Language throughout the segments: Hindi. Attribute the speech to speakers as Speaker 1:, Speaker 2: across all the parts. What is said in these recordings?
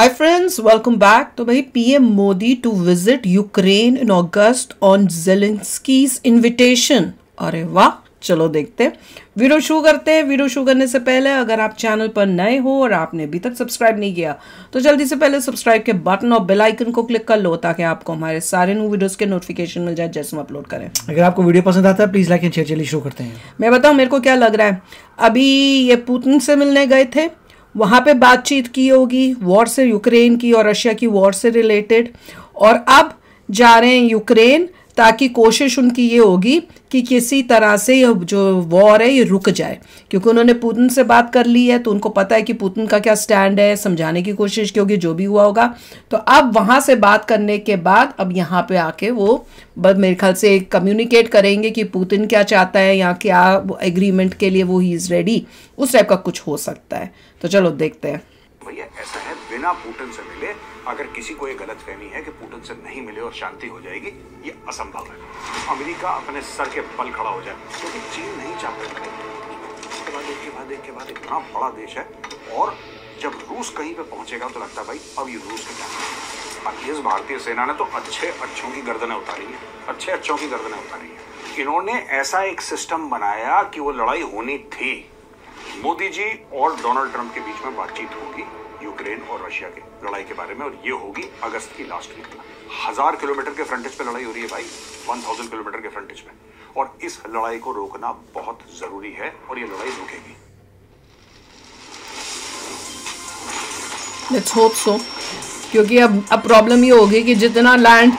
Speaker 1: Hi friends, welcome back. तो भाई PM Modi to visit Ukraine in August on Zelensky's invitation. अरे वाह, चलो देखते हैं। वीडियो शुरू करते हैं। वीडियो शुरू करने से पहले अगर आप चैनल पर नए हो और आपने अभी तक सब्सक्राइब नहीं किया तो जल्दी से पहले सब्सक्राइब के बटन और बेल आइकन को क्लिक कर लो ताकि आपको हमारे सारे न्यू वीडियोस के नोटिफिकेशन मिल जाए जैसे हम अपलोड करें।
Speaker 2: अगर आपको वीडियो पसंद आता है प्लीज लाइक एंड शेयर। चलिए शुरू करते हैं।
Speaker 1: मैं बताऊं मेरे को क्या लग रहा है। अभी ये पुतिन से मिलने गए थे, वहाँ पे बातचीत की होगी वॉर से, यूक्रेन की और रशिया की वॉर से रिलेटेड, और अब जा रहे हैं यूक्रेन ताकि कोशिश उनकी ये होगी कि किसी तरह से ये जो वॉर है ये रुक जाए, क्योंकि उन्होंने पुतिन से बात कर ली है तो उनको पता है कि पुतिन का क्या स्टैंड है, समझाने की कोशिश की होगी जो भी हुआ होगा। तो अब वहाँ से बात करने के बाद अब यहाँ पे आके वो मेरे ख्याल से कम्युनिकेट करेंगे कि पुतिन क्या चाहता है या क्या एग्रीमेंट के लिए वो ही इज़ रेडी, उस टाइप का कुछ हो सकता है। तो चलो देखते हैं।
Speaker 3: भैया ऐसा है, बिना पुतिन से मिले अगर किसी को ये गलतफहमी है कि पुतिन से नहीं मिले और शांति हो जाएगी, ये असंभव है। अमेरिका अपने सर के बल खड़ा हो जाए क्योंकि चीन नहीं चाहता। एक के बाद इतना बड़ा देश है, और जब रूस कहीं पे पहुंचेगा तो लगता है भाई अब ये रूस के क्या। इस भारतीय सेना ने तो अच्छे अच्छों की गर्दनें उतारी है, अच्छे अच्छों की गर्दनें उतारी है। इन्होंने ऐसा एक सिस्टम बनाया कि वो लड़ाई होनी थी। मोदी जी और डोनाल्ड ट्रंप के बीच में बातचीत होगी यूक्रेन और रशिया की लड़ाई के बारे में, और ये होगी अगस्त की लास्ट वीक में। 1000 किलोमीटर के फ्रंटेज पे लड़ाई हो रही है भाई, 1000 किलोमीटर के फ्रंटेज पे, और इस लड़ाई को रोकना बहुत जरूरी है और ये लड़ाई रुकेगी।
Speaker 1: लेट्स होप सो, क्योंकि अब प्रॉब्लम ये होगी कि जितना लैंड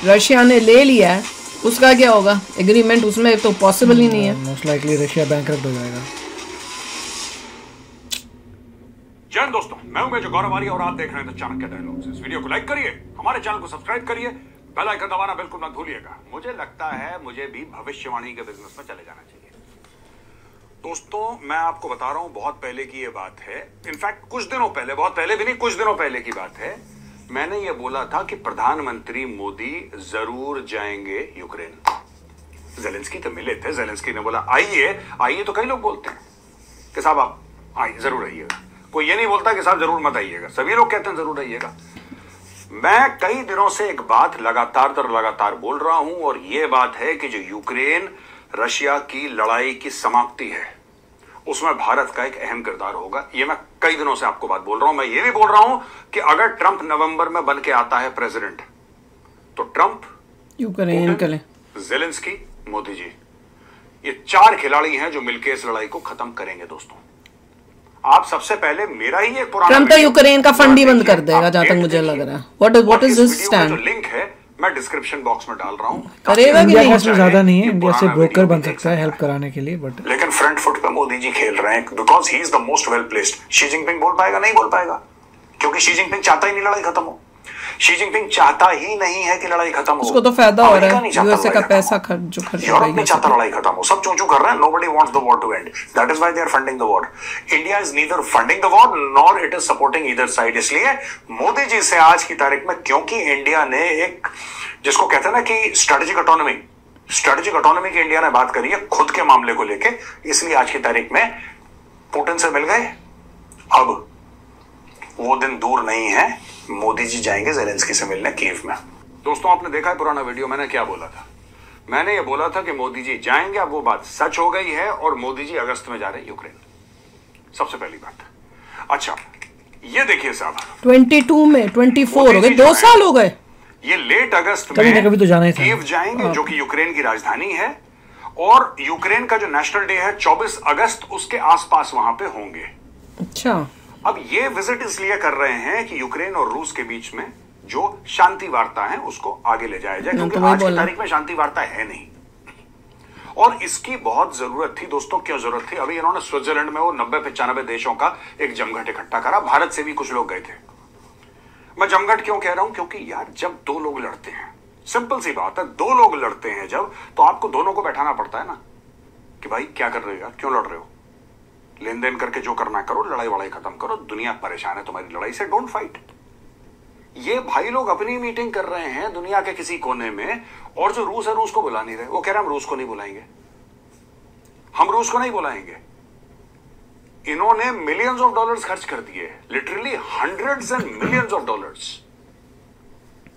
Speaker 1: रशिया ने ले लिया है उसका क्या होगा, एग्रीमेंट उसमें तो पॉसिबल ही नहीं है।
Speaker 2: मोस्ट लाइकली रशिया बैंकरप्ट हो जाएगा।
Speaker 3: जय हिंद दोस्तों, मैं हूं मेजर गौरव आर्य और आप देख रहे हैं द चाणक्य डायलॉग्स। इस वीडियो को लाइक करिए, हमारे चैनल को सब्सक्राइब करिए, बेल आइकन दबाना बिल्कुल मत भूलिएगा। मुझे लगता है मुझे भी भविष्यवाणी के बिजनेस में चले जाना चाहिए। दोस्तों मैं आपको बता रहा हूं, बहुत पहले की ये बात है, इनफैक्ट कुछ दिनों पहले, बहुत पहले भी नहीं, कुछ दिनों पहले की बात है। मैंने ये बोला था कि प्रधानमंत्री मोदी जरूर जाएंगे यूक्रेन। जेलेंस्की तो मिले थे, जेलेंस्की ने बोला आइए आइए, तो कई लोग बोलते हैं कि साहब आप आइए, जरूर आइएगा। कोई ये नहीं बोलता कि साहब जरूर मत आइएगा, सभी लोग कहते हैं जरूर आइएगा। मैं कई दिनों से एक बात लगातार बोल रहा हूं, और यह बात है कि जो यूक्रेन रशिया की लड़ाई की समाप्ति है उसमें भारत का एक अहम किरदार होगा। ये मैं कई दिनों से आपको बात बोल रहा हूं। मैं ये भी बोल रहा हूं कि अगर ट्रंप नवंबर में बन के आता है प्रेसिडेंट, तो ट्रंप,
Speaker 1: यूक्रेन के लिए
Speaker 3: जेलेंस्की, मोदी जी, ये 4 खिलाड़ी हैं जो मिलकर इस लड़ाई को खत्म करेंगे। दोस्तों आप सबसे पहले मेरा ही एक पुराना
Speaker 1: ट्रंप तो यूक्रेन का फंड ही बंद कर देगा जहां तक मुझे लग रहा है। What is his stand?
Speaker 3: जो लिंक है मैं डिस्क्रिप्शन बॉक्स में डाल रहा हूं।
Speaker 1: करेगा कि नहीं?
Speaker 2: इसमें ज्यादा नहीं है, इंडिया से ब्रोकर बन सकता है हेल्प कराने के लिए, बट
Speaker 3: लेकिन फ्रंट फुट पे मोदी जी खेल रहे हैं because he is the most well placed. Xi Jinping बोल पाएगा? नहीं बोल पाएगा, क्योंकि शी जिनपिंग चाहता ही नहीं लड़ाई खत्म हो। शी जिनपिंग चाहता ही नहीं है कि लड़ाई खत्म हो।
Speaker 1: उसको तो फायदा हो रहा है, यूएसए का पैसा खर्च
Speaker 3: यूरोप नहीं चाहता लड़ाई खत्म हो, सब चूचू कर रहे हैं। Nobody wants the war to end, that is why they are funding the war. India is neither funding the war nor it is supporting either side. इसलिए मोदी जी से आज की तारीख में, क्योंकि इंडिया ने एक, जिसको कहते हैं ना कि स्ट्रेटेजिक ऑटोनॉमी की इंडिया ने बात करी है खुद के मामले को लेके, इसलिए आज की तारीख में पुतिन से मिल गए। अब वो दिन दूर नहीं है, मोदी जी जाएंगे जेलेंस्की से मिलने कीव में। दोस्तों आपने देखा है पुराना वीडियो, मैंने क्या बोला था? मैंने ये बोला था कि मोदी जी जाएंगे। अब वो बात सच हो गई है, और मोदी जी अगस्त में जा रहे हैं यूक्रेन, सबसे पहली बात। अच्छा ये देखिए साहब,
Speaker 1: 22 में 24 हो गए, 2 साल हो गए।
Speaker 3: ये लेट अगस्त में
Speaker 2: कभी तो जाना ही था।
Speaker 3: कीव जाएंगे, जो कि यूक्रेन की राजधानी है, और यूक्रेन का जो नेशनल डे है 24 अगस्त, उसके आसपास वहां पे होंगे।
Speaker 1: अच्छा,
Speaker 3: अब ये विजिट इसलिए कर रहे हैं कि यूक्रेन और रूस के बीच में जो शांति वार्ता है उसको आगे ले जाया जाए, क्योंकि आज की तारीख में शांति वार्ता है नहीं, और इसकी बहुत जरूरत थी। दोस्तों क्यों जरूरत थी? अभी इन्होंने स्विट्जरलैंड में वो 90-95 देशों का एक जमघट इकट्ठा करा, भारत से भी कुछ लोग गए थे। मैं जमघट क्यों कह रहा हूं? क्योंकि यार जब 2 लोग लड़ते हैं, सिंपल सी बात है, 2 लोग लड़ते हैं जब, तो आपको दोनों को बैठाना पड़ता है ना कि भाई क्या कर रहे हो यार, क्यों लड़ रहे हो, लेन देन करके जो करना करो, लड़ाई वड़ाई खत्म करो, दुनिया परेशान है तुम्हारी लड़ाई से, डोंट फाइट। ये भाई लोग अपनी मीटिंग कर रहे हैं दुनिया के किसी कोने में, और जो रूस है रूस को बुला नहीं रहे। वो कह रहे हम रूस को नहीं बुलाएंगे, हम रूस को नहीं बुलाएंगे। इन्होंने मिलियंस ऑफ डॉलर्स खर्च कर दिए, literally hundreds and millions of dollars,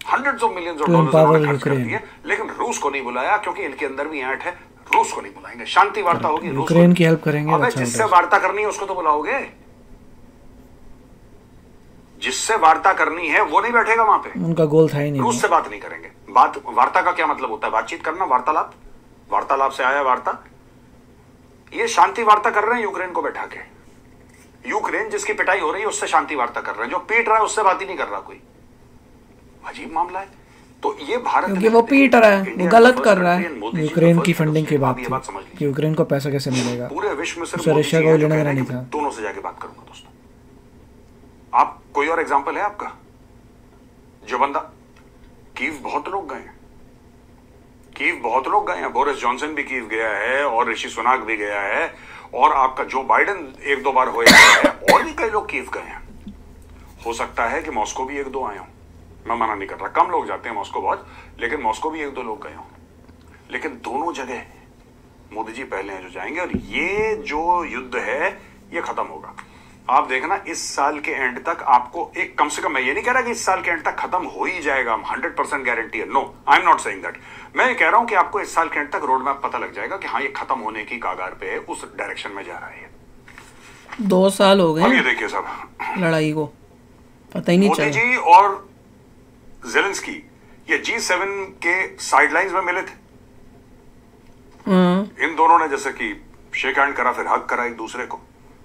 Speaker 3: hundreds of millions of dollars खर्च कर दिए, लेकिन रूस को नहीं बुलाया क्योंकि इनके अंदर भी ऐंठ है, रूस को नहीं बुलाएंगे। शांति वार्ता होगी,
Speaker 2: यूक्रेन की हेल्प करेंगे।
Speaker 3: अबे जिससे वार्ता करनी है उसको तो बुलाओगे, जिससे वार्ता करनी है वो नहीं बैठेगा वहां पे,
Speaker 2: उनका गोल था ही नहीं।
Speaker 3: रूस से बात नहीं करेंगे। बात, वार्ता का क्या मतलब होता है? बातचीत करना, वार्तालाप, वार्तालाप से आया वार्ता। ये शांति वार्ता कर रहे हैं यूक्रेन को बैठा के। यूक्रेन जिसकी पिटाई हो रही है उससे शांति वार्ता कर रहे हैं, जो पीट रहा है उससे बात ही नहीं कर रहा कोई। अजीब मामला है। तो ये भारत,
Speaker 1: क्योंकि वो पीट रहा है, वो गलत कर रहा है।
Speaker 2: यूक्रेन की फंडिंग की बात थी, यूक्रेन को पैसा कैसे मिलेगा,
Speaker 3: पूरे विश्व में सिर्फ
Speaker 2: रशिया को लेना देना नहीं था।
Speaker 3: दोनों से जाके बात करूंगा दोस्तों। आप कोई और एग्जांपल है आपका? जो बंदा, कीव बहुत लोग गए हैं, कीव बहुत लोग गए हैं, बोरिस जॉनसन भी कीव गया है और ऋषि सुनाक भी गया है, और आपका जो बाइडेन एक दो बार होया है, और भी कई लोग कीव गए हैं। हो सकता है कि मॉस्को भी एक दो आए हों, मैं मना नहीं कर रहा, कम लोग जाते हैं मॉस्को बहुत, लेकिन मॉस्को भी एक दो लोग गए हों। लेकिन दोनों जगह मोदी जी पहले हैं जो जाएंगे, और ये जो युद्ध है ये खत्म होगा। आप देखना इस साल के एंड तक आपको एक, कम से कम, मैं ये नहीं कह रहा कि इस साल के एंड तक खत्म हो ही जाएगा, 100% गारंटी है, no, I am not saying that. मैं ये कह रहा हूं कि आपको इस साल के एंड तक रोड मैप पता लग जाएगा कि हाँ ये खत्म होने की कागार पे है, उस डायरेक्शन में जा रहा है।
Speaker 1: 2 साल हो गए
Speaker 3: अब ये देखिए सब
Speaker 1: लड़ाई को, पता ही नहीं चला।
Speaker 3: मोदी जी और ज़ेलेंस्की ये G7 के साइडलाइंस में मिले थे। इन दोनों ने जैसे कि शेक हैंड करा, फिर हग करा एक दूसरे को।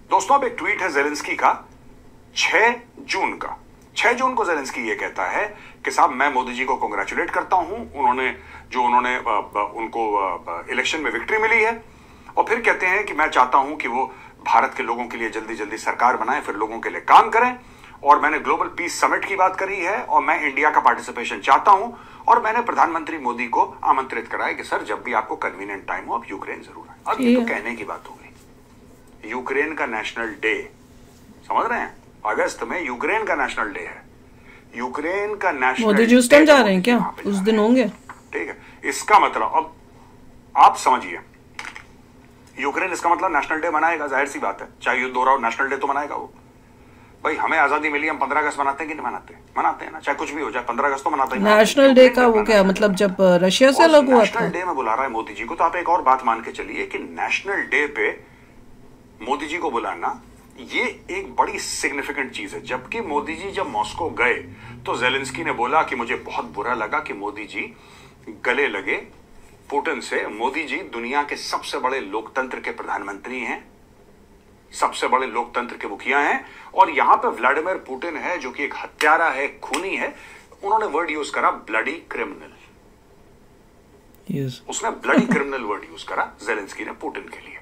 Speaker 3: दोस्तों अब एक ट्वीट है ज़ेलेंस्की का 6 जून का। 6 जून को ज़ेलेंस्की ये कहता है कि साहब मैं मोदी जी को कांग्रेचुलेट करता हूं, उन्होंने उनको इलेक्शन में विक्ट्री मिली है, और फिर कहते हैं कि मैं चाहता हूं कि वो भारत के लोगों के लिए जल्दी जल्दी सरकार बनाए, फिर लोगों के लिए काम करें, और मैंने ग्लोबल पीस समिट की बात करी है, और मैं इंडिया का पार्टिसिपेशन चाहता हूं, और मैंने प्रधानमंत्री मोदी को आमंत्रित करा है कि सर जब भी आपको कन्वीनियंट टाइम हो आप यूक्रेन जरूर आए। अब ये तो कहने की बात हो गई। यूक्रेन का नेशनल डे, समझ रहे हैं, अगस्त में यूक्रेन का नेशनल डे है। यूक्रेन का नेशनल,
Speaker 1: मोदी जी उस टाइम जा रहे हैं क्या? उस दिन होंगे,
Speaker 3: ठीक है। इसका मतलब अब आप समझिए, यूक्रेन इसका मतलब नेशनल डे मनाएगा, जाहिर सी बात है, चाहे युद्ध हो रहा हो नेशनल डे तो मनाएगा वो। भाई हमें आजादी मिली, हम 15 अगस्त मनाते हैं कि नहीं मनाते? मनाते हैं ना, चाहे कुछ भी हो जाए, 15 अगस्त तो मनाते हैं।
Speaker 1: नेशनल डे का वो क्या मतलब, जब रशिया से अलग हुआ था?
Speaker 3: नेशनल डे में बुला रहा है मोदी जी को, तो आप एक और बात मान के चलिए कि नेशनल डे पे मोदी जी को बुलाना ये एक बड़ी सिग्निफिकेंट चीज है। जबकि मोदी जी जब मॉस्को गए तो ज़ेलेंस्की ने बोला कि मुझे बहुत बुरा लगा कि मोदी जी गले लगे पुतिन से। मोदी जी दुनिया के सबसे बड़े लोकतंत्र के प्रधानमंत्री हैं, सबसे बड़े लोकतंत्र के मुखिया हैं, और यहां पे व्लादिमीर पुतिन है जो कि एक हत्यारा है, खूनी है। उन्होंने वर्ड यूज करा ब्लडी क्रिमिनल, उसने ब्लडी क्रिमिनल वर्ड यूज करा ज़ेलेंस्की ने पुतिन के लिए।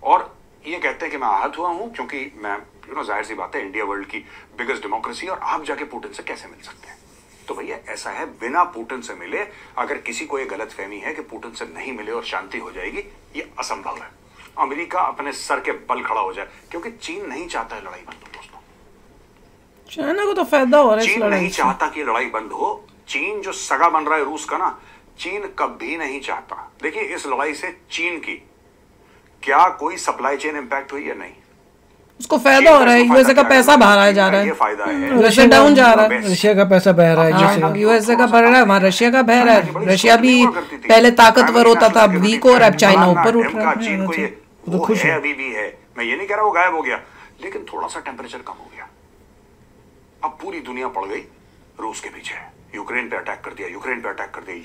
Speaker 3: और ये कहते हैं कि मैं आहत हुआ हूं क्योंकि मैं, जाहिर सी बात है, इंडिया वर्ल्ड की बिगेस्ट डेमोक्रेसी, और आप जाके पुतिन से कैसे मिल सकते हैं? तो भैया ऐसा है, बिना पुतिन से मिले, अगर किसी को ये गलतफहमी है कि पुतिन से नहीं मिले और शांति हो जाएगी, ये असंभव है। अमेरिका अपने सर के बल खड़ा हो जाए, क्योंकि चीन नहीं चाहता है लड़ाई बंद हो। दोस्तों
Speaker 1: चाइना को तो फायदा हो रहा है,
Speaker 3: चीन नहीं चाहता कि लड़ाई बंद हो। चीन जो सगा बन रहा है रूस का ना, चीन कभी नहीं चाहता। देखिए इस लड़ाई से चीन की क्या कोई सप्लाई चेन इंपैक्ट हुई है? नहीं,
Speaker 1: उसको फायदा हो रहा है, यूएसए का पैसा बाहर जा रहा है,
Speaker 3: ये फायदा है,
Speaker 1: रशिया डाउन जा रहा है,
Speaker 2: रशिया का पैसा बह रहा है,
Speaker 1: यूएसए का बढ़ रहा है, वहां रशिया का बह रहा है। रशिया भी पहले ताकतवर होता था, अब वीक हो रहा है, अब चाइना ऊपर उठ रहा है।
Speaker 3: चीन को ये तो खुश है, अभी भी है, मैं ये नहीं कह रहा वो गायब हो गया, लेकिन थोड़ा सा टेम्परेचर कम हो गया। अब पूरी दुनिया पड़ गई रूस के पीछे, यूक्रेन पे अटैक कर दिया, यूक्रेन पे अटैक कर दिया।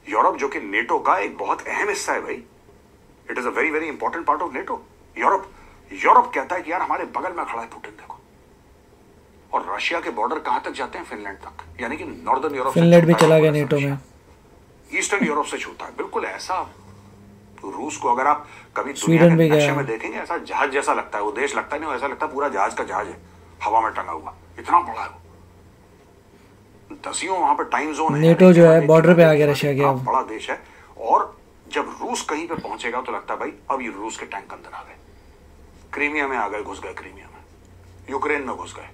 Speaker 3: यूरोप जो कि नेटो का एक बहुत अहम हिस्सा है भाई, it is a very very important part of NATO. Europe कहता है कि यार हमारे बगल में खड़ा है पुतिन, देखो। और रशिया के बॉर्डर कहां तक जाते हैं? फिनलैंड तक, यानी कि नॉर्दर्न यूरोप,
Speaker 2: फिनलैंड भी चला गया नेटो में,
Speaker 3: ईस्टर्न यूरोप से छूता है, बिल्कुल ऐसा। तो रूस को अगर आप कभी
Speaker 2: स्वीडन भी
Speaker 3: नक्शे में देखेंगे, ऐसा जहाज जैसा लगता है, वो देश लगता नहीं, ऐसा लगता है पूरा जहाज का जहाज है, हवा में टंगा हुआ, इतना बड़ा है वो। दसियों वहां पे टाइम जोन है,
Speaker 2: नेटो जो है बॉर्डर पे आ गया रशिया के,
Speaker 3: बड़ा देश है। और जब रूस कहीं पे पहुंचेगा तो लगता है भाई अब ये रूस के टैंक अंदर आ गए, क्रीमिया में आ गए, घुस गए क्रीमिया में, यूक्रेन में घुस गए।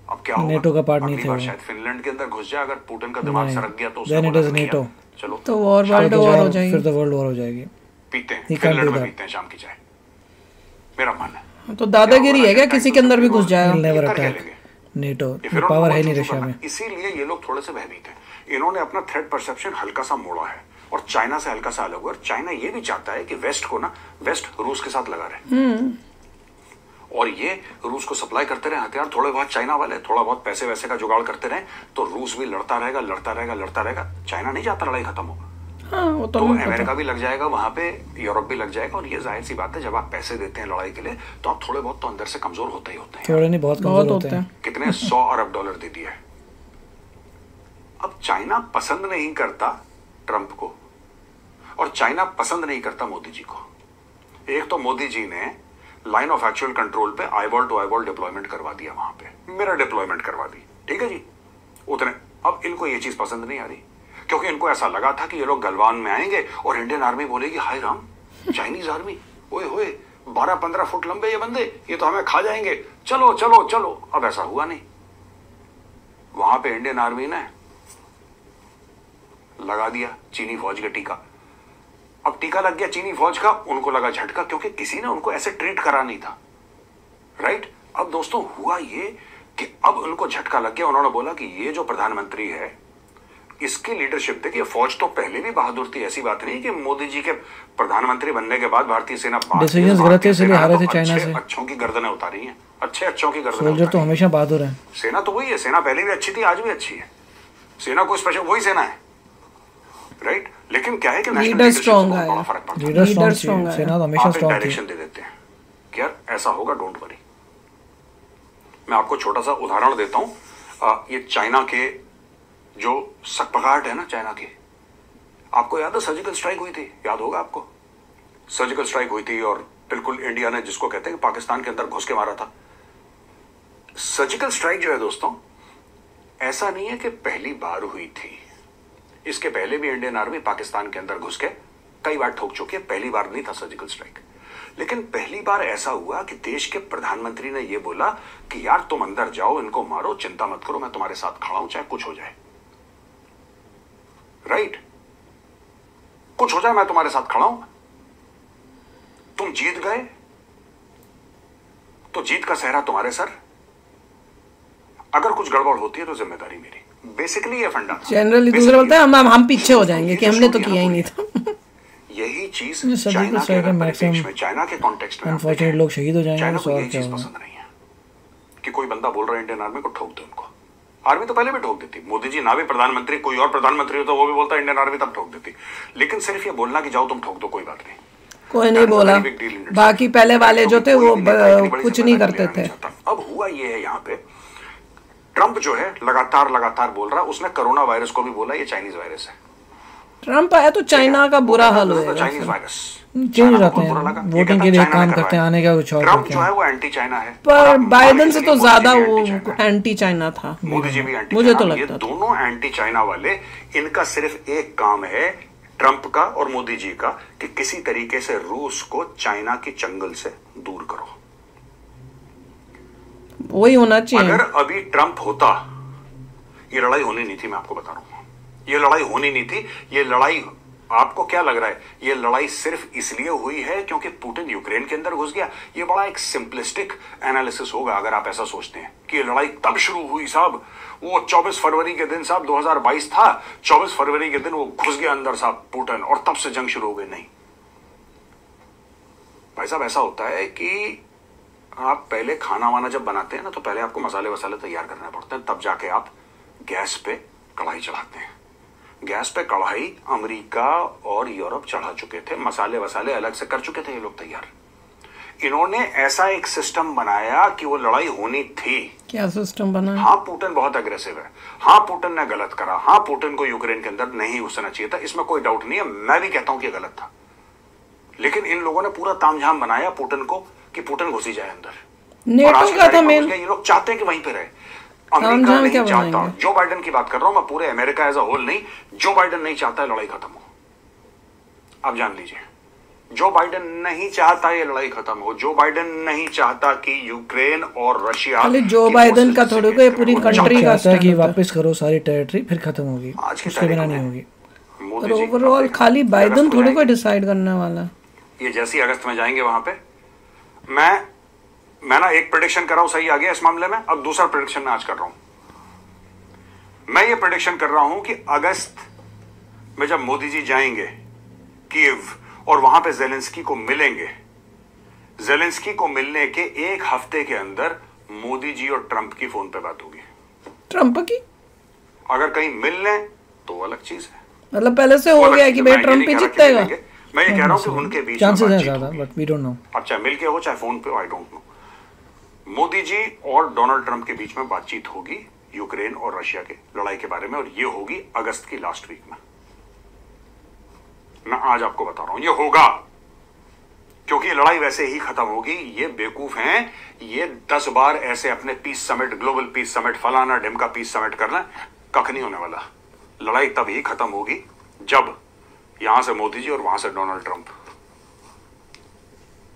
Speaker 3: अब क्या होगा?
Speaker 2: नेटो का पार्ट नहीं था,
Speaker 3: शायद फिनलैंड के अंदर घुस जाए, अगर पुतिन का दिमाग सरक गया तो
Speaker 2: नेटो,
Speaker 1: चलो तो वर्ल्ड वॉर हो जाएगी,
Speaker 2: फिर तो वर्ल्ड वॉर हो जाएगी।
Speaker 3: पीते हैं फिनलैंड में, पीते हैं शाम की चाय। मेरा मन है।
Speaker 1: तो दादागिरी है क्या, किसी के अंदर भी घुस जाएगा?
Speaker 2: नेवर
Speaker 3: ये कर क्या
Speaker 2: अटैक
Speaker 3: लेंगे?
Speaker 2: नेटो,
Speaker 3: ये फिर
Speaker 2: पावर है
Speaker 3: उनको
Speaker 2: नहीं
Speaker 3: चूज़
Speaker 2: रशिया
Speaker 3: करना।
Speaker 2: में।
Speaker 3: इसीलिए ये लोग थोड़े से भयभीत हैं। इन्होंने अपना थ्रेट परसेप्शन हल्का सा मोड़ा है और चाइना से हल्का सा अलग हुआ। और चाइना ये भी चाहता है कि वेस्ट को ना, वेस्ट रूस के साथ लगा रहे और ये रूस को सप्लाई करते रहे हथियार, थोड़े बहुत चाइना वाले थोड़ा बहुत पैसे वैसे का जुगाड़ करते रहे, तो रूस भी लड़ता रहेगा लड़ता रहेगा लड़ता रहेगा। चाइना नहीं चाहता लड़ाई खत्म हो,
Speaker 1: हाँ, वो तो
Speaker 3: तो
Speaker 1: हमें पता।
Speaker 3: अमेरिका भी लग जाएगा वहां पे, यूरोप भी लग जाएगा। और ये जाहिर सी बात है, जब आप पैसे देते हैं लड़ाई के लिए तो आप थोड़े बहुत तो अंदर से कमजोर होते ही होते हैं।
Speaker 2: थोड़े नहीं, बहुत कमजोर होते हैं।
Speaker 3: कितने 100 अरब डॉलर दे दिए। अब चाइना पसंद नहीं करता ट्रंप को और चाइना पसंद नहीं करता मोदी जी को। एक तो मोदी जी ने लाइन ऑफ एक्चुअल कंट्रोल पे आईबॉल टू आईबॉल डिप्लॉयमेंट करवा दिया, वहां पे मिरर डिप्लॉयमेंट करवा दी, ठीक है जी, उतने। अब इनको ये चीज पसंद नहीं आ रही क्योंकि इनको ऐसा लगा था कि ये लोग गलवान में आएंगे और इंडियन आर्मी बोलेगी हाय राम, चाइनीज आर्मी, ओए होए 12-15 फुट लंबे ये बंदे, ये तो हमें खा जाएंगे, चलो चलो चलो। अब ऐसा हुआ नहीं। वहां पे इंडियन आर्मी ने लगा दिया चीनी फौज का टीका। अब टीका लग गया चीनी फौज का, उनको लगा झटका क्योंकि किसी ने उनको ऐसे ट्रीट करा नहीं था, राइट। अब दोस्तों हुआ ये कि अब उनको झटका लग गया। उन्होंने बोला कि ये जो प्रधानमंत्री है इसकी लीडरशिप देखिए, फौज तो पहले भी बहादुर थी, ऐसी बात नहीं कि मोदी जी के प्रधानमंत्री बनने के बाद भारतीय सेना
Speaker 2: डिसीजंस गलत थे इसलिए हारे थे चाइना से।
Speaker 3: अच्छों की गर्दनें उतारी हैं, अच्छों की गर्दनें
Speaker 2: सोल्जर तो हमेशा बहादुर है।
Speaker 3: सेना तो वही है, सेना पहले भी अच्छी थी, आज भी अच्छी है। सेना को स्पेशल वही सेना है, राइट। लेकिन क्या है कि
Speaker 1: लीडर स्ट्रांग है,
Speaker 3: बड़ा फर्क पड़ता है।
Speaker 2: लीडर स्ट्रांग है, सेना तो हमेशा
Speaker 3: आप एक
Speaker 2: स्ट्रांग थी।
Speaker 3: डायरेक्शन दे देते हैं कि यार ऐसा होगा, डोंट वरी। मैं आपको छोटा सा उदाहरण देता हूं। ये चाइना के जो सकपकाहट है ना चाइना की, आपको याद है सर्जिकल स्ट्राइक हुई थी, याद होगा आपको। सर्जिकल स्ट्राइक हुई थी और बिल्कुल इंडिया ने, जिसको कहते हैं पाकिस्तान के अंदर घुस के मारा था। सर्जिकल स्ट्राइक जो है दोस्तों, ऐसा नहीं है कि पहली बार हुई थी। इसके पहले भी इंडियन आर्मी पाकिस्तान के अंदर घुस के कई बार ठोक चुकी है, पहली बार नहीं था सर्जिकल स्ट्राइक। लेकिन पहली बार ऐसा हुआ कि देश के प्रधानमंत्री ने यह बोला कि यार तुम अंदर जाओ, इनको मारो, चिंता मत करो, मैं तुम्हारे साथ खड़ा हूं चाहे कुछ हो जाए, राइट। कुछ हो जाए मैं तुम्हारे साथ खड़ा हूं। तुम जीत गए तो जीत का सेहरा तुम्हारे सर, अगर कुछ गड़बड़ होती है तो जिम्मेदारी मेरी। बेसिकली ये फंडा
Speaker 1: जनरली दूसरा बोलता है हम पीछे हो जाएंगे कि हमने तो किया ही नहीं था।
Speaker 3: यही चीज
Speaker 2: सर्जिकल
Speaker 3: चाइना के
Speaker 2: स्ट्राइक में
Speaker 3: परिप्रेक्ष्य में, चाइना के कॉन्टेक्स्ट में
Speaker 2: अनफॉर्चुनेट लोग शहीद हो जाएंगे,
Speaker 3: चाइना
Speaker 2: तो
Speaker 3: को
Speaker 2: और
Speaker 3: यही
Speaker 2: क्या
Speaker 3: चीज
Speaker 2: होगा।
Speaker 3: पसंद नहीं है कि कोई बंदा बोल रहा है इंडियन आर्मी को ठोक दो उनको। आर्मी तो पहले भी ठोक देती, मोदी जी ना भी प्रधानमंत्री, कोई और प्रधानमंत्री होता वो भी बोलता इंडियन आर्मी तब ठोक देती। लेकिन सिर्फ ये बोलना कि जाओ तुम ठोक दो, कोई बात नहीं,
Speaker 1: कोई नहीं बोला। बाकी पहले वाले जो थे वो कुछ नहीं करते थे।
Speaker 3: अब हुआ ये है, यहाँ पे ट्रंप जो है लगातार बोल रहा है, उसने कोरोना वायरस को भी बोला ये चाइनीज वायरस है।
Speaker 1: ट्रंप आया तो चाइना का बुरा हाल होएगा।
Speaker 3: चाइनीज वायरस
Speaker 2: चेंज रहते हैं, वोटिंग के लिए काम करते हैं, आने का कुछ और
Speaker 3: ट्रंप
Speaker 2: करते
Speaker 3: जो
Speaker 2: हैं।
Speaker 3: है वो एंटी चाइना है,
Speaker 1: पर बाइडेन से तो ज्यादा वो एंटी चाइना था,
Speaker 3: मोदी जी भी एंटी
Speaker 1: मुझे तो
Speaker 3: चाइना। ये
Speaker 1: लगता था।
Speaker 3: दोनों एंटी चाइना वाले, इनका सिर्फ एक काम है ट्रंप का और मोदी जी का कि किसी तरीके से रूस को चाइना की चंगल से दूर करो।
Speaker 1: वही होना चाहिए।
Speaker 3: अगर अभी ट्रंप होता, ये लड़ाई होनी नहीं थी, मैं आपको बता रहा हूं, ये लड़ाई होनी नहीं थी। ये लड़ाई, आपको क्या लग रहा है, ये लड़ाई सिर्फ इसलिए हुई है क्योंकि पुतिन यूक्रेन के अंदर घुस गया? ये बड़ा एक सिंपलिस्टिक एनालिसिस होगा अगर आप ऐसा सोचते हैं कि ये लड़ाई तब शुरू हुई साहब, वो 24 फरवरी के दिन साहब 2022 था, 24 फरवरी के दिन वो घुस गया अंदर साहब पुतिन और तब से जंग शुरू हो गई। नहीं भाई साहब, ऐसा होता है कि आप पहले खाना वाना जब बनाते हैं ना, तो पहले आपको मसाले वसाले तैयार करने पड़ते हैं, तब जाके आप गैस पे कढ़ाई चढ़ाते हैं। गैस पे कढ़ाई अमेरिका और यूरोप चढ़ा चुके थे, मसाले वसाले अलग से कर चुके थे ये लोग तैयार। इन्होंने ऐसा एक सिस्टम बनाया कि वो लड़ाई होनी थी।
Speaker 1: क्या सिस्टम बना?
Speaker 3: हाँ, पुतिन बहुत अग्रेसिव है, हाँ पुतिन ने गलत करा, हाँ पुतिन को यूक्रेन के अंदर नहीं घुसना चाहिए था, इसमें कोई डाउट नहीं है, मैं भी कहता हूं कि गलत था। लेकिन इन लोगों ने पूरा तामझाम बनाया पुतिन को कि पुतिन घुसी जाए अंदर।
Speaker 1: नेटो का था मेन।
Speaker 3: ये लोग चाहते हैं कि वहीं पे रहे, अमेरिका नहीं चाहता। जो बाइडेन की बात कर रहा हूं मैं, पूरे अमेरिका एज अ होल नहीं, जो बाइडेन नहीं चाहता है लड़ाई खत्म हो। आप जान लीजिए, जो बाइडेन नहीं चाहता ये लड़ाई खत्म हो, जो बाइडेन नहीं चाहता कि यूक्रेन और रशिया,
Speaker 1: खाली जो बाइडेन का थोड़ी को, ये पूरी कंट्री का
Speaker 2: चाहता है कि वापस करो सारी टेरिटरी, फिर खत्म होगी, उसके बिना नहीं होगी।
Speaker 1: और ओवरऑल खाली बाइडेन थोड़ी को डिसाइड करने वाला।
Speaker 3: ये जैसे अगस्त में जाएंगे वहां पे, मैं ना एक प्रेडिक्शन कर रहा हूं, सही आ गया इस मामले में। अब दूसरा प्रेडिक्शन मैं आज कर रहा हूं। मैं ये प्रेडिक्शन कर रहा हूं कि अगस्त में जब मोदी जी जाएंगे कीव और वहां पे जेलेंस्की को मिलेंगे, जेलेंस्की को मिलने के एक हफ्ते के अंदर मोदी जी और ट्रंप की फोन पे बात होगी।
Speaker 1: ट्रंप की
Speaker 3: अगर कहीं मिल लें तो अलग चीज है,
Speaker 1: मतलब पहले से हो गया कि भाई ट्रंप ही जीतेगा।
Speaker 3: मैं ये कह रहा हूं कि उनके बीच
Speaker 2: चांसेस हैं ज्यादा, बट वी डोंट नो।
Speaker 3: अब चाहे मिलके हो चाहे फोन पे हो, I don't know. Modi ji और डोनाल्ड ट्रंप के बीच में बातचीत होगी यूक्रेन और रशिया के लड़ाई के बारे में, और ये होगी अगस्त की लास्ट वीक में। मैं आज आपको बता रहा हूं ये होगा, क्योंकि ये लड़ाई वैसे ही खत्म होगी। ये बेवकूफ हैं, ये 10 बार ऐसे अपने peace summit, global peace summit, फलाना ढिमका पीस समिट करना, कख नहीं होने वाला। लड़ाई तब ही खत्म होगी जब यहां से मोदी जी और वहां से डोनाल्ड ट्रंप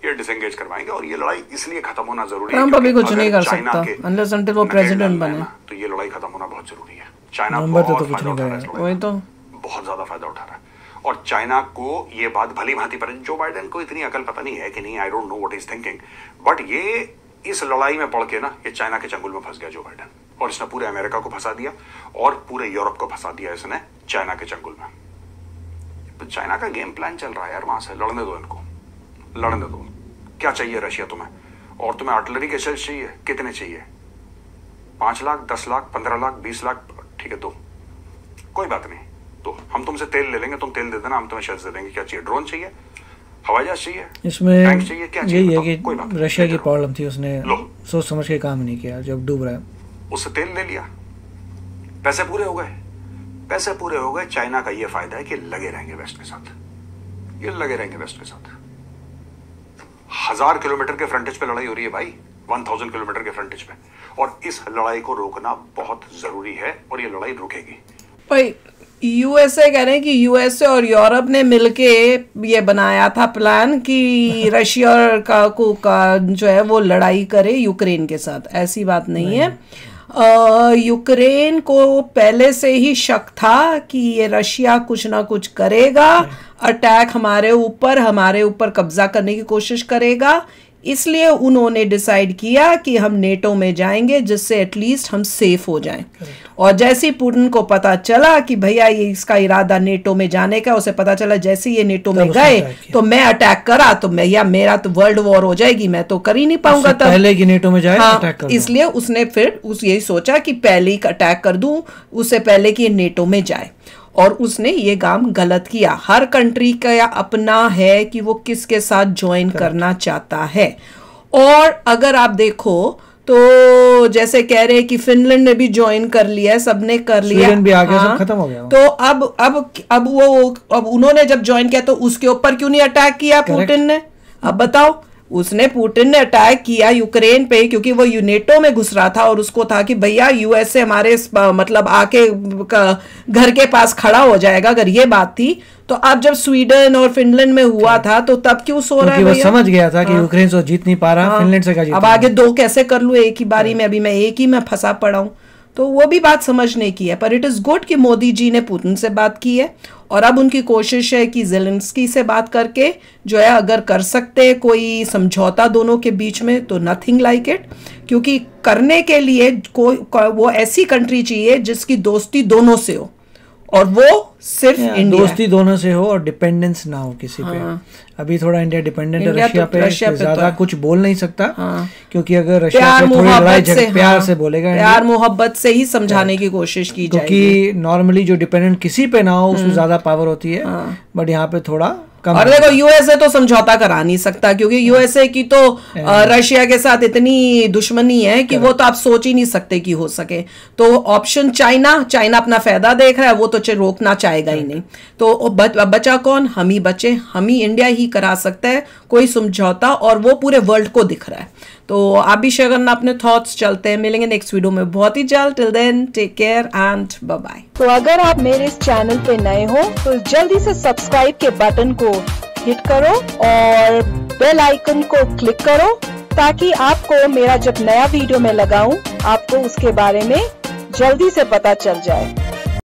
Speaker 3: ये डिसएंगेज करवाएंगे। और ये लड़ाई इसलिए खत्म होना जरूरी है,
Speaker 1: ट्रंप अभी कुछ नहीं कर सकता अनलेस अंटिल वो प्रेसिडेंट बने।
Speaker 3: तो ये लड़ाई खत्म होना बहुत जरूरी है। चाइना
Speaker 2: नंबर तो कुछ नहीं करेगा,
Speaker 1: वही तो
Speaker 3: बहुत ज्यादा फायदा उठा रहा है। और चाइना को ये बात भली भांति पर, जो बाइडेन को इतनी अकल पता नहीं है कि नहीं, I don't know what is thinking, but ये इस लड़ाई में पड़ के ना ये चाइना के चंगुल में फंस गया जो बाइडेन, और इसने पूरे अमेरिका को फंसा दिया और पूरे यूरोप को फंसा दिया इसने चाइना के चंगुल में। तो चाइना का गेम प्लान चल रहा है यार, वहां से लड़ने दो इनको, लड़ने दो। क्या चाहिए रशिया तुम्हें? और तुम्हें आर्टिलरी के शेल्स चाहिए? कितने चाहिए? 5 लाख, 10 लाख, 15 लाख, 20 लाख? ठीक है, दो, कोई बात नहीं। तो हम तुमसे तेल ले लेंगे, तुम तेल दे देना, हम तुम्हें शेल्स दे देंगे। क्या चाहिए? ड्रोन चाहिए? हवाई जहाज चाहिए?
Speaker 2: इसमें
Speaker 3: टैंक चाहिए? क्या चाहिए?
Speaker 2: यही है कि रशिया की प्रॉब्लम थी, उसने सोच समझ के काम नहीं किया जब डूब रहा है।
Speaker 3: उससे तेल ले लिया, पैसे पूरे हो गए, पैसे पूरे हो गए। चाइना का ये फायदा है कि लगे रहेंगे वेस्ट के साथ, ये लगे रहेंगे वेस्ट के साथ। 1000 किलोमीटर के फ्रंटेज पे लड़ाई हो रही है भाई, 1000 किलोमीटर के फ्रंटेज पे, और इस लड़ाई को रोकना बहुत जरूरी है, और ये लड़ाई रुकेगी।
Speaker 1: भाई यूएसए कह रहे हैं कि यूएसए और यूरोप ने मिलके ये बनाया था प्लान कि रशिया का जो है वो लड़ाई करे यूक्रेन के साथ। ऐसी बात नहीं है। यूक्रेन को पहले से ही शक था कि ये रशिया कुछ ना कुछ करेगा, अटैक हमारे ऊपर कब्जा करने की कोशिश करेगा। इसलिए उन्होंने डिसाइड किया कि हम नेटो में जाएंगे जिससे एटलीस्ट हम सेफ हो जाएं। और जैसे ही पुतिन को पता चला कि भैया ये इसका इरादा नेटो में जाने का, उसे पता चला जैसे ये नेटो में गए तो मैं अटैक करा तो भैया मेरा तो वर्ल्ड वॉर हो जाएगी, मैं तो कर ही नहीं पाऊंगा तब,
Speaker 2: पहले कि नेटो में जाए अटैक कर दूं।
Speaker 1: इसलिए उसने फिर यही सोचा कि पहले ही अटैक कर दूं, उससे पहले कि नेटो में जाए। और उसने ये काम गलत किया। हर कंट्री का अपना है कि वो किसके साथ ज्वाइन करना चाहता है। और अगर आप देखो तो जैसे कह रहे हैं कि फिनलैंड ने भी ज्वाइन कर लिया है, सबने कर लिया,
Speaker 2: स्वीडन भी आ गया, सब खत्म हो गया।
Speaker 1: तो अब उन्होंने जब ज्वाइन किया तो उसके ऊपर क्यों नहीं अटैक किया पुतिन ने? अब बताओ, पुतिन ने अटैक किया यूक्रेन पे क्योंकि वो नेटो में घुस रहा था और उसको था कि भैया यूएसए हमारे मतलब आके घर के पास खड़ा हो जाएगा। अगर ये बात थी तो अब जब स्वीडन और फिनलैंड में हुआ था तो तब क्यों सो रहा है?
Speaker 2: वो समझ गया था कि यूक्रेन से जीत नहीं पा रहा, फिनलैंड से क्या जीत,
Speaker 1: अब आगे 2 कैसे कर लूं एक ही बारी में? अभी मैं एक ही में फंसा पड़ा हूं। तो वो भी बात समझने की है। पर इट इज गुड कि मोदी जी ने पुतिन से बात की है और अब उनकी कोशिश है कि जेलेंस्की से बात करके जो है अगर कर सकते हैं कोई समझौता दोनों के बीच में तो नथिंग लाइक इट, क्योंकि करने के लिए वो ऐसी कंट्री चाहिए जिसकी दोस्ती दोनों से हो और वो सिर्फ इंडिया,
Speaker 2: दोस्ती दोनों से हो और डिपेंडेंस ना हो किसी पे। अभी थोड़ा इंडिया डिपेंडेंट है रशिया पे, ज्यादा कुछ बोल नहीं सकता, क्योंकि अगर रशिया पे थोड़ी लड़ाई प्यार से बोलेगा, प्यार
Speaker 1: मोहब्बत से ही समझाने की कोशिश की जाएगी।
Speaker 2: क्योंकि नॉर्मली जो डिपेंडेंट किसी पे ना हो उसमें ज्यादा पावर होती है, बट यहाँ पे थोड़ा कम।
Speaker 1: और देखो यूएसए तो समझौता करा नहीं सकता क्योंकि यूएसए की तो रशिया के साथ इतनी दुश्मनी है कि वो तो आप सोच ही नहीं सकते कि हो सके। तो ऑप्शन चाइना अपना फायदा देख रहा है, वो तो रोकना चाहेगा ही नहीं। तो बचा कौन? हम ही बचे, हम ही इंडिया ही करा सकता है कोई समझौता, और वो पूरे वर्ल्ड को दिख रहा है। तो आप भी शेयर करना अपने थॉट्स। चलते हैं, मिलेंगे नेक्स्ट वीडियो में बहुत ही जल्द। Till then take care and bye bye.
Speaker 4: तो अगर आप मेरे इस चैनल पे नए हो तो जल्दी से सब्सक्राइब के बटन को हिट करो और बेल आइकन को क्लिक करो ताकि आपको मेरा जब नया वीडियो मैं लगाऊं आपको उसके बारे में जल्दी से पता चल जाए।